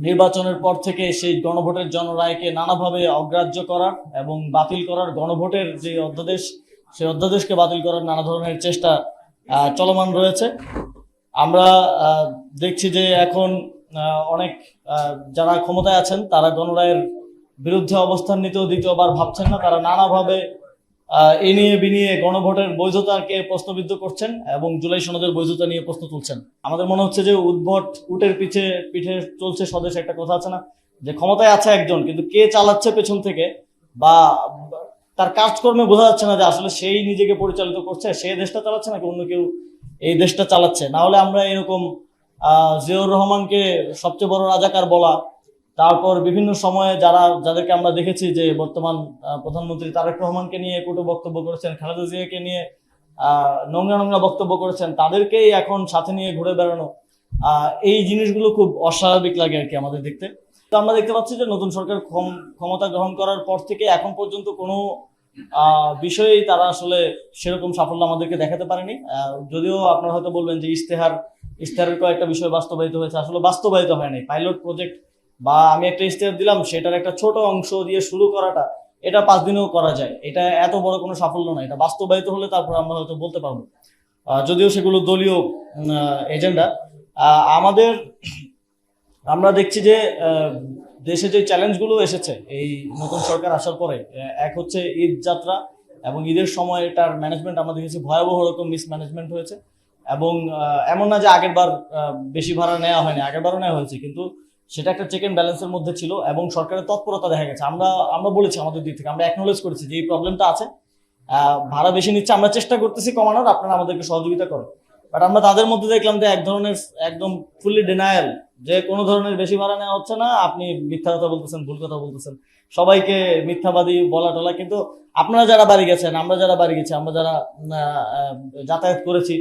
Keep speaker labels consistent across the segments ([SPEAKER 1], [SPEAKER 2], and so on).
[SPEAKER 1] নির্বাচনের পর থেকে সেই গণভোটের জনরায়কে নানাভাবে অগ্রাহ্য করার এবং বাতিল করার, গণভোটের যে অধ্যাদেশ সেই অধ্যাদেশকে বাতিল করার নানা ধরনের চেষ্টা চলমান রয়েছে। আমরা দেখছি যে এখন অনেক যারা ক্ষমতায় আছেন তারা গণরায়ের বিরুদ্ধে অবস্থান নিতেও দ্বিতীয়বার ভাবছেন না। তারা নানাভাবে এ নিয়ে বিনিয়ে গণভোটের বৈধতাকে প্রশ্নবিদ্ধ করছেন এবং জুলাই সনদের বৈধতা নিয়ে প্রশ্ন তুলছেন। আমাদের মনে হচ্ছে যে উদ্ভট উটের পিঠে চলছে স্বদেশ, একটা কথা আছে না, যে ক্ষমতায় আছে একজন কিন্তু কে চালাচ্ছে পেছন থেকে বা তার কাজকর্মে বোঝা যাচ্ছে না যে আসলে সেই নিজেকে পরিচালিত করছে, সে দেশটা চালাচ্ছে নাকি অন্য কেউ এই দেশটা চালাচ্ছে। না হলে আমরা এরকম জিয়াউর রহমানকে সবচেয়ে বড় রাজাকার বলা, তারপর বিভিন্ন সময়ে যাদেরকে আমরা দেখেছি যে বর্তমান প্রধানমন্ত্রী তারেক রহমানকে নিয়ে কটু বক্তব্য করেছেন, খালেদা জিয়াকে নিয়ে নোংরা নোংরা বক্তব্য করেছেন, তাদেরকেই এখন সাথে নিয়ে ঘুরে বেড়ানো, এই জিনিসগুলো খুব অস্বাভাবিক লাগে আর কি আমাদের দেখতে। তো আমরা দেখতে পাচ্ছি যে নতুন সরকার ক্ষমতা গ্রহণ করার পর থেকে এখন পর্যন্ত কোনো বিষয়েই তারা আসলে সেরকম সাফল্য আমাদেরকে দেখাতে পারেনি। যদিও আপনারা হয়তো বলবেন যে ইশতেহারের কয়েকটা বিষয় বাস্তবায়িত হয়েছে, আসলে বাস্তবায়িত হয়নি। পাইলট প্রজেক্ট বা আমি একটা ইশতেহার দিলাম, সেটার একটা ছোট অংশ দিয়ে শুরু করাটা, এটা 5 দিনেও করা যায়, এটা এত বড় কোনো সাফল্য না। এটা বাস্তবায়িত হলে তারপর আমরা হয়তো বলতে পারবো, যদিও সেগুলো দলীয় এজেন্ডা। আমাদের আমরা দেখছি যে দেশে যে চ্যালেঞ্জগুলো এসেছে এই নতুন সরকার আসার পরে, এক হচ্ছে ঈদ যাত্রা এবং ঈদের সময় এটার ম্যানেজমেন্ট আমরা দেখেছি ভয়াবহ রকম মিসম্যানেজমেন্ট হয়েছে। এবং এমন না যে আগের বার বেশি ভাড়া নেওয়া হয়নি, আগের বারও নেওয়া হয়েছে, কিন্তু সেটা একটা চেক এন্ড ব্যালেন্সের মধ্যে ছিল এবং সরকারের তৎপরতা দেখা গেছে। আমরা বলেছি আমাদের দিক থেকে, আমরা অ্যাকনোলেজ করেছি যে এই প্রবলেমটা আছে, ভাড়া বেশি নিচ্ছে, আমরা চেষ্টা করতেছি কমানোর, আপনারা আমাদেরকে সহযোগিতা করেন। বাট আমরা তাদের মধ্যে দেখলাম যে এক ধরনের একদম ফুললি ডিনায়াল, যে কোনো ধরনের বেশি ভাড়া নেওয়া হচ্ছে না, আপনি মিথ্যা কথা বলতেছেন, ভুল কথা বলতেছেন, সবাইকে মিথ্যাবাদী বলা টলা। কিন্তু আপনারা যারা বাড়ি গেছেন, আমরা যারা বাড়ি গেছি, আমরা যারা যাতায়াত করেছি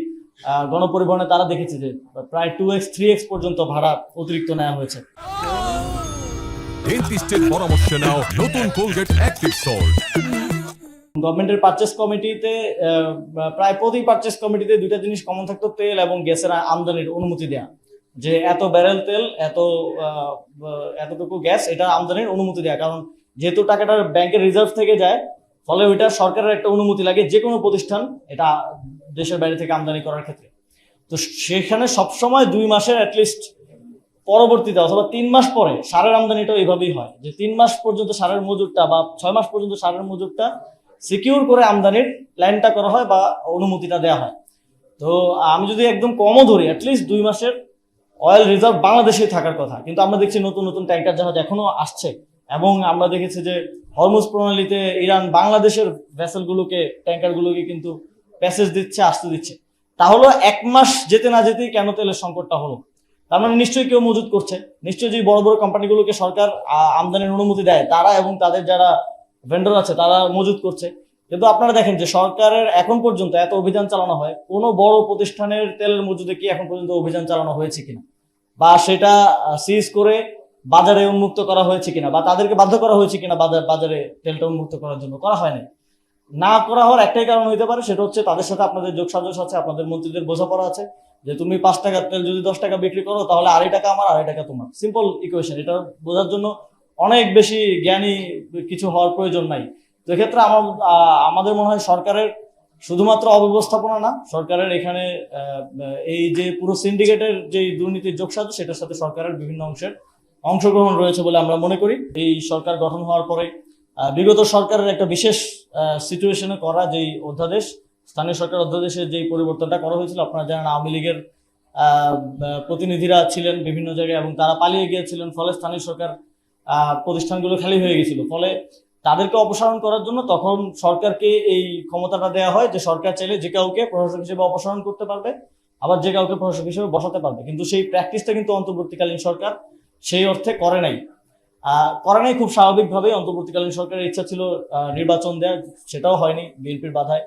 [SPEAKER 1] গণপরিবহনে, তারা দেখেছি যে প্রায় 2x 3x পর্যন্ত ভাড়া অতিরিক্ত নেওয়া হয়েছে।
[SPEAKER 2] ডেন্টিস্টের পরামর্শ নাও নতুন কোলগেট অ্যাক্টিভ সল্ট।
[SPEAKER 1] গভর্নমেন্টের পারচেস কমিটিতে প্রায় প্রতি পারচেস কমিটিতে দুইটা জিনিস কমন থাকতো, তেল এবং গ্যাসের আমদানির অনুমতি দেয়া, যে এত ব্যারেল তেল, এতটুকু গ্যাস, এটা আমদানির অনুমতি দেয়া। কারণ যেহেতু টাকাটা ব্যাংকের রিজার্ভ থেকে যায়, ফলে ওইটা সরকারের একটা অনুমতি লাগে যে কোনো প্রতিষ্ঠান এটা দেশের বাইরে থেকে আমদানি করার ক্ষেত্রে। তো সেখানে সবসময় 2 মাসের অ্যাটলিস্ট পরবর্তীতে অথবা 3 মাস পরে সারের আমদানিটাও এইভাবেই হয়, যে 3 মাস পর্যন্ত সারের মজুরটা বা 6 মাস পর্যন্ত সারের মজুরটা সিকিউর করে আমদানির প্ল্যানটা করা হয় বা অনুমতিটা দেওয়া হয়। তো আমি যদি একদম কমও ধরি, অ্যাটলিস্ট 2 মাসের অয়েল রিজার্ভ বাংলাদেশে থাকার কথা, কিন্তু আমরা দেখছি নতুন নতুন ট্যাঙ্কার জাহাজ এখনো আসছে এবং আমরা দেখেছি যে হরমুজ প্রণালীতে ইরান বাংলাদেশের ভেসেলগুলোকে, ট্যাঙ্কারগুলোকে কিন্তু প্যাসেজ দিচ্ছে, আসতে দিচ্ছে। তাহলে 1 মাস যেতে না যেতেই কেন তেলের সংকটটা হলো? তার মানে নিশ্চয়ই কেউ মজুত করছে, নিশ্চয়ই যে বড় বড় কোম্পানিগুলোকে সরকার আমদানির অনুমতি দেয়, তারা এবং তাদের যারা ভেন্ডর আছে তারা মজুত করছে। কিন্তু আপনারা দেখেন যে সরকারের এখন পর্যন্ত এত অভিযান চালানো হয়, কোনো বড় প্রতিষ্ঠানের তেলের মজুদে কি এখন পর্যন্ত অভিযান চালানো হয়েছে কিনা, বা সেটা সিজ করে বাজারে উন্মুক্ত করা হয়েছে কিনা, বা তাদেরকে বাধ্য করা হয়েছে কিনা বাজারে তেলটা উন্মুক্ত করার জন্য? করা হয় নাই। না করা হওয়ার একটাই কারণ হইতে পারে, সেটা হচ্ছে তাদের সাথে আপনাদের যোগসাজশ আছে, আপনাদের মন্ত্রীদের বোঝাপড়া আছে, যে তুমি 5 টাকার তেল যদি 10 টাকা বিক্রি করো তাহলে 2.5 টাকা আমার, 2.5 টাকা তোমার। Simple equation. এটা বোঝার জন্য অনেক বেশি জ্ঞানী কিছু হওয়ার প্রয়োজন নাই। তো এক্ষেত্রে আমাদের মনে হয় সরকারের শুধুমাত্র অব্যবস্থাপনা না, সরকারের এখানে এই যে পুরো সিন্ডিকেটের যে দুর্নীতির যোগসাজশ, সেটার সাথে সরকারের বিভিন্ন অংশের অংশগ্রহণ রয়েছে বলে আমরা মনে করি। এই সরকার গঠন হওয়ার পরে বিগত সরকারের একটা বিশেষ সিচুয়েশনে করা যেই অধ্যাদেশ, স্থানীয় সরকার অধ্যাদেশের যেই পরিবর্তনটা করা হয়েছিল, আপনারা জানেন আওয়ামী লীগের প্রতিনিধিরা ছিলেন বিভিন্ন জায়গায় এবং তারা পালিয়ে গিয়েছিলেন, ফলে স্থানীয় সরকার প্রতিষ্ঠানগুলো খালি হয়ে গেছিল। ফলে তাদেরকে অপসারণ করার জন্য তখন সরকারকে এই ক্ষমতাটা দেওয়া হয় যে সরকার চাইলে যে কাউকে প্রশাসক হিসেবে অপসারণ করতে পারবে, আবার যে কাউকে প্রশাসক হিসেবে বসাতে পারবে। কিন্তু সেই প্র্যাকটিসটা কিন্তু অন্তর্বর্তীকালীন সরকার সেই অর্থে করে নাই। খুব স্বাভাবিকভাবে অন্তর্বর্তীকালীন সরকারের ইচ্ছা ছিল নির্বাচন দেওয়ার, সেটাও হয়নি বিএনপির বাধায়।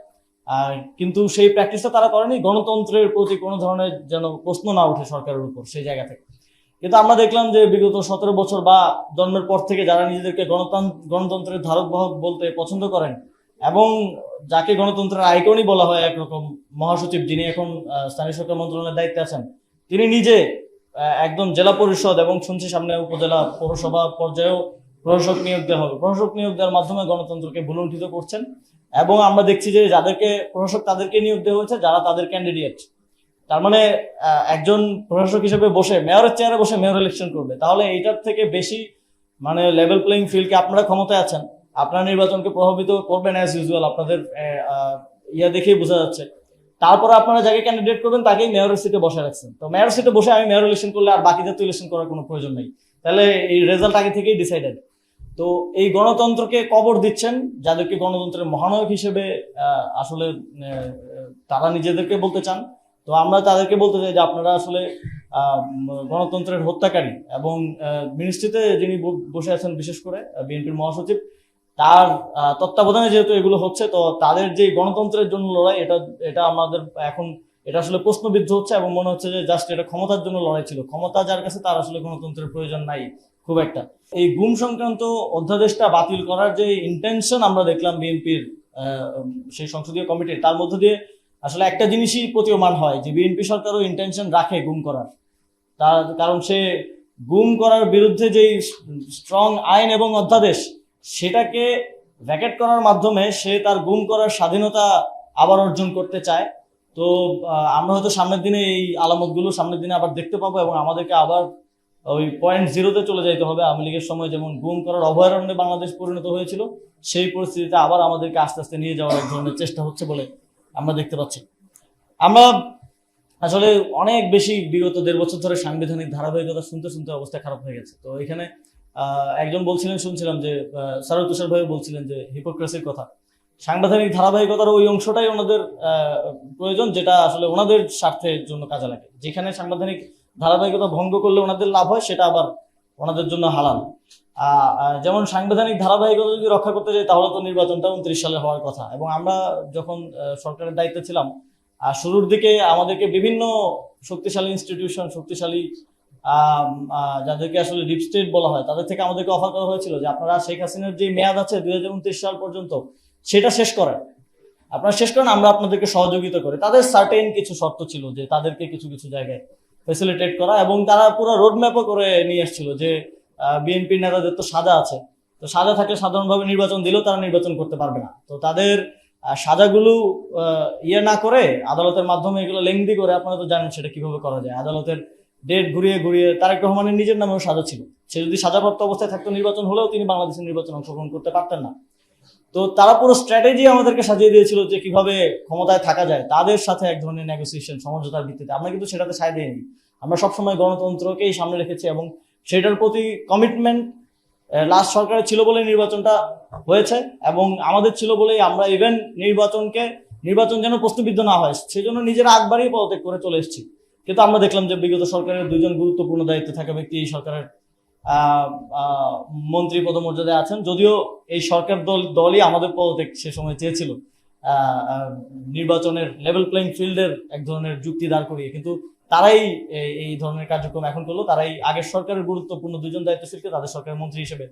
[SPEAKER 1] কিন্তু সেই প্র্যাকটিসটা তারা করেনি, গণতন্ত্রের প্রতি কোনো ধরনের যেন প্রশ্ন না ওঠে সরকারের উপর সেই জায়গা থেকে। কিন্তু আমরা দেখলাম যে বিগত 17 বছর বা জন্মের পর থেকে যারা নিজেদেরকে গণতন্ত্রের ধারক বাহক বলতে পছন্দ করেন এবং যাকে গণতন্ত্রের আইকনই বলা হয় একরকম, মহাসচিব যিনি এখন স্থানীয় সরকার মন্ত্রণালয়ের দায়িত্বে আছেন, তিনি নিজে একদম জেলা পরিষদ এবং শুনছি সামনে উপজেলা পৌরসভা পর্যায়েও প্রশাসক নিয়োগ দেওয়া হবে। প্রশাসক নিয়োগ দেওয়ার মাধ্যমে গণতন্ত্রকে ভুলুণ্ঠিত করছেন এবং আমরা দেখছি যে যাদেরকে প্রশাসক তাদেরকে নিয়োগ দেওয়া হয়েছে যারা তাদের ক্যান্ডিডেট। তার মানে একজন প্রশাসক হিসেবে বসে মেয়রের চেয়ারে বসে মেয়র ইলেকশন করবে, তাহলে এইটার থেকে বেশি মানে লেভেল প্লেইং ফিল্ডকে আপনারা ক্ষমতায় আছেন, আপনারা নির্বাচনকে প্রভাবিত করবেন অ্যাজ ইউজুয়াল, আপনাদের ইয়া দেখেই বোঝা যাচ্ছে। তারপরে আপনারা যাকে ক্যান্ডিডেট করবেন তাকেই মেয়রের সিটে বসে রাখছেন। তো মেয়র সিটে বসে আমি মেয়র ইলেকশন করলে আর বাকিদের তো ইলেকশন করার কোনো প্রয়োজন নেই, তাহলে এই রেজাল্ট আগে থেকেই ডিসাইডেড। তো এই গণতন্ত্রকে কবর দিচ্ছেন যাদেরকে গণতন্ত্রের মহানায়ক হিসেবে আসলে তারা নিজেদেরকে বলতে চান। তো আমরা তাদেরকে বলতে চাই যে আপনারা আসলে গণতন্ত্রের হত্যাকারী। এবং মিনিস্ট্রিতে যিনি বসে আছেন বিশেষ করে বিএনপির মহাসচিব, তার তত্ত্বাবধানে যেহেতু এগুলো হচ্ছে, তো তাদের যে গণতন্ত্রের জন্য লড়াই, এটা আমাদের এখন এটা আসলে প্রশ্নবিদ্ধ হচ্ছে এবং মনে হচ্ছে যে জাস্ট এটা ক্ষমতার জন্য লড়াই ছিল। ক্ষমতা যার কাছে তার আসলে গণতন্ত্রের প্রয়োজন নাই খুব একটা। এই গুম সংক্রান্ত অধ্যাদেশটা বাতিল করার যে ইন্টেনশন আমরা দেখলাম বিএনপির সেই সংসদীয় কমিটির, তার মধ্য দিয়ে আসলে একটা জিনিসই প্রতীয়মান হয় যে বিএনপি সরকারও ইন্টেনশন রাখে গুম করার। তার কারণ সে গুম করার বিরুদ্ধে যেই স্ট্রং আইন এবং অধ্যাদেশ, সেটাকে ভ্যাকেট করার মাধ্যমে সে তার গুম করার স্বাধীনতা আবার অর্জন করতে চায়। তো আমরা হয়তো সামনের দিনে এই আলামতগুলো সামনের দিনে আবার দেখতে পাবো এবং আমাদেরকে আবার ওই 0.0-তে চলে যাইতে হবে। আওয়ামী লীগের সময় যেমন গুম করার অভয়ারণ্যে বাংলাদেশ পরিণত হয়েছিল, সেই পরিস্থিতিতে আবার আমাদেরকে আস্তে আস্তে নিয়ে যাওয়ার এক ধরনের চেষ্টা হচ্ছে বলে আমরা দেখতে পাচ্ছি। আমরা আসলে অনেক বেশি বিগত 1.5 বছর ধরে সাংবিধানিক ধারাবাহিকতা শুনতে শুনতে অবস্থা খারাপ হয়ে গেছে। তো এখানে একজন বলছিলেন, শুনছিলাম যে সারুল তুষার ভাই বলছিলেন যে হিপোক্রেসির কথা। সাংবিধানিক ধারাবাহিকতার ওই অংশটাই ওনাদের প্রয়োজন, যেটা আসলে ওনাদের স্বার্থের জন্য কাজে লাগে। যেখানে সাংবিধানিক ধারাবাহিকতা ভঙ্গ করলে ওনাদের লাভ হয়, সেটা আবার ওনাদের জন্য হালাল। যেমন সাংবিধানিক ধারাবাহিকতা যদি রক্ষা করতে যাই, তাহলে তো নির্বাচনটা 29 সালে হওয়ার কথা। এবং আমরা যখন সরকারের দায়িত্বে ছিলাম, শুরুর দিকে আমাদেরকে বিভিন্ন শক্তিশালী ইনস্টিটিউশন, শক্তিশালী যাদেরকে আসলে ডিপ স্টেট বলা হয়, তাদের থেকে আমাদেরকে অফার করা হয়েছিল যে আপনারা শেখ হাসিনার যে মেয়াদ আছে 2029 সাল পর্যন্ত, সেটা শেষ করেন, আপনারা শেষ করেন, আমরা আপনাদেরকে সহযোগিতা করি। তাদের সার্টেন কিছু শর্ত ছিল যে তাদেরকে কিছু কিছু জায়গায় ফেসিলিটেট করা, এবং তারা পুরো রোডম্যাপও করে নিয়ে এসেছিল যে বিএনপির নেতাদের তো সাজা আছে, তো সাজা থাকলে সাধারণভাবে নির্বাচন দিলেও তারা নির্বাচন করতে পারবে না। তো তাদের সাজাগুলো ইয়ে না করে আদালতের মাধ্যমে এগুলো লেংদি করে, আপনারা তো জানেন সেটা কিভাবে করা যায়। আদালতের ডেট ঘুরিয়ে ঘুরিয়ে তারেক রহমানের নিজের নামেও সাজা ছিল, সে যদি সাজাপ্রাপ্ত অবস্থায় থাকতো নির্বাচন হলেও তিনি বাংলাদেশের নির্বাচনে অংশগ্রহণ করতে পারতেন না। তো তারা পুরো স্ট্র্যাটেজি আমাদেরকে সাজিয়ে দিয়েছিল যে কিভাবে ক্ষমতায় থাকা যায়, তাদের সাথে এক ধরনের নেগোসিয়েশন, সমঝোতার ভিত্তিতে। আমরা কিন্তু সেটাতে সায় দিইনি, আমরা সবসময় গণতন্ত্রকেই সামনে রেখেছি এবং সেটার প্রতি কমিটমেন্ট লাস্ট সরকারের ছিল বলে নির্বাচনটা হয়েছে, এবং আমাদের ছিল বলেই আমরা ইভেন নির্বাচন যেন প্রশ্নবিদ্ধ না হয় সেজন্য নিজেরা আগ বাড়িয়ে পদত্যাগ করে চলে এসেছি। কিন্তু আমরা দেখলাম যে বিগত সরকারের 2 জন গুরুত্বপূর্ণ দায়িত্বে থাকা ব্যক্তি এই সরকারের মন্ত্রী পদমর্যাদায় আছেন, যদিও এই সরকার দলই আমাদের পদত্যাগ সে সময় চেয়েছিল নির্বাচনের লেভেল প্লেইং ফিল্ডের এক ধরনের যুক্তি দাঁড় করিয়ে, কিন্তু তারাই এই ধরনের কার্যক্রম এখন করলো। তারাই আগের সরকারের গুরুত্বপূর্ণ 2 জন দায়িত্বশীলকে তাদের সরকারের মন্ত্রী হিসেবে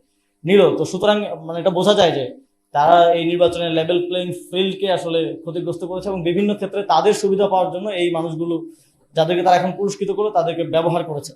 [SPEAKER 1] নিল। তো সুতরাং মানে এটা বোঝা যায় যে তারা এই নির্বাচনের লেভেল প্লেইং ফিল্ডকে আসলে ক্ষতিগ্রস্ত করেছে এবং বিভিন্ন ক্ষেত্রে তাদের সুবিধা পাওয়ার জন্য এই মানুষগুলো যাদেরকে তারা এখন পুরস্কৃত করলো তাদেরকে ব্যবহার করেছে।